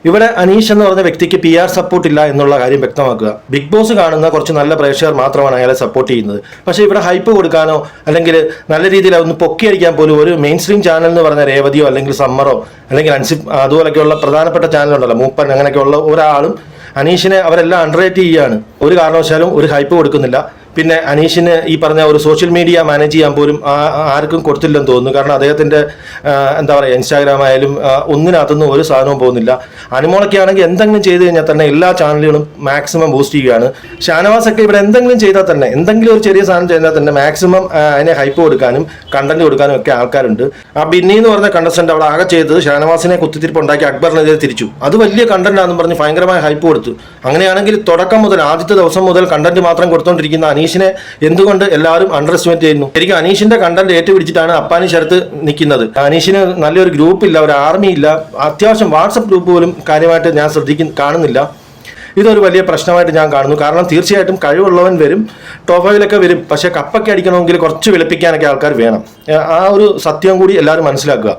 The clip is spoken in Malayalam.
ഇവിടെ അനീഷ് എന്ന് പറഞ്ഞ വ്യക്തിക്ക് PR സപ്പോർട്ട് ഇല്ല എന്നുള്ള കാര്യം വ്യക്തമാക്കുക. ബിഗ് ബോസ് കാണുന്ന കുറച്ച് നല്ല പ്രേക്ഷകർ മാത്രമാണ് അയാളെ സപ്പോർട്ട് ചെയ്യുന്നത്. പക്ഷേ ഇവിടെ ഹൈപ്പ് കൊടുക്കാനോ അല്ലെങ്കിൽ നല്ല രീതിയിൽ ഒന്ന് പൊക്കിയടിക്കാൻ പോലും ഒരു മെയിൻ സ്ട്രീം ചാനൽ എന്ന് പറഞ്ഞ രേവതിയോ അല്ലെങ്കിൽ സമ്മറോ അല്ലെങ്കിൽ അൻസിഫ് അതുപോലെയൊക്കെയുള്ള പ്രധാനപ്പെട്ട ചാനലുണ്ടല്ലോ, മൂപ്പൻ, അങ്ങനെയൊക്കെയുള്ള ഒരാളും അനീഷിനെ അവരെല്ലാം അണ്ടർറേറ്റ് ചെയ്യുകയാണ്. ഒരു കാരണവശാലും ഒരു ഹൈപ്പ് കൊടുക്കുന്നില്ല. പിന്നെ അനീഷിന് ഈ പറഞ്ഞ ഒരു സോഷ്യൽ മീഡിയ മാനേജ് ചെയ്യാൻ പോലും ആർക്കും കൊടുത്തില്ലെന്ന് തോന്നുന്നു. കാരണം അദ്ദേഹത്തിൻ്റെ എന്താ പറയുക, ഇൻസ്റ്റാഗ്രാം ആയാലും ഒന്നിനകത്തൊന്നും ഒരു സാധനവും പോകുന്നില്ല. അനുമോളൊക്കെ ആണെങ്കിൽ എന്തെങ്കിലും ചെയ്ത് കഴിഞ്ഞാൽ തന്നെ എല്ലാ ചാനലുകളും മാക്സിമം ബൂസ്റ്റ് ചെയ്യുകയാണ്. ഷാനവാസൊക്കെ ഇവിടെ എന്തെങ്കിലും ചെയ്താൽ തന്നെ, എന്തെങ്കിലും ഒരു ചെറിയ സാധനം ചെയ്താൽ തന്നെ മാക്സിമം അതിനെ ഹൈപ്പ് കൊടുക്കാനും കണ്ടന്റ് കൊടുക്കാനും ഒക്കെ ആൾക്കാരുണ്ട്. ആ ബിന്നി എന്ന് പറഞ്ഞ കണ്ടസ്റ്റന്റ് അവിടെ ആകെ ചെയ്തത് ഷാനവാസിനെ കുത്തിത്തിരിപ്പ് ഉണ്ടാക്കി അക്ബറിനെതിരെ തിരിച്ചു. അത് വലിയ കണ്ടന്റ് ആണെന്ന് പറഞ്ഞ് ഭയങ്കരമായ ഹൈപ്പ് കൊടുത്തു. അങ്ങനെയാണെങ്കിൽ തുടക്കം മുതൽ ആദ്യത്തെ ദിവസം മുതൽ കണ്ടന്റ് മാത്രം കൊടുത്തുകൊണ്ടിരിക്കുന്ന അനീഷിനെ എന്തുകൊണ്ട് എല്ലാവരും അണ്ടർ എസ്റ്റിമേറ്റ് ചെയ്യുന്നു? ശരിക്കും അനീഷിന്റെ കണ്ടന്റ് ഏറ്റുപിടിച്ചിട്ടാണ് അപ്പാനി ശരത്ത് നിൽക്കുന്നത്. അനീഷിന് നല്ലൊരു ഗ്രൂപ്പ് ഇല്ല, ഒരു ആർമി ഇല്ല, അത്യാവശ്യം വാട്സപ്പ് ഗ്രൂപ്പ് പോലും കാര്യമായിട്ട് ഞാൻ കാണുന്നില്ല. ഇതൊരു വലിയ പ്രശ്നമായിട്ട് ഞാൻ കാണുന്നു. കാരണം തീർച്ചയായിട്ടും കഴിവുള്ളവൻ വരും, ടോപ്പ് 5 വരും. പക്ഷേ കപ്പൊക്കെ അടിക്കണമെങ്കിൽ കുറച്ച് വിളിപ്പിക്കാനൊക്കെ ആൾക്കാർ വേണം. ആ ഒരു സത്യം കൂടി എല്ലാവരും മനസ്സിലാക്കുക.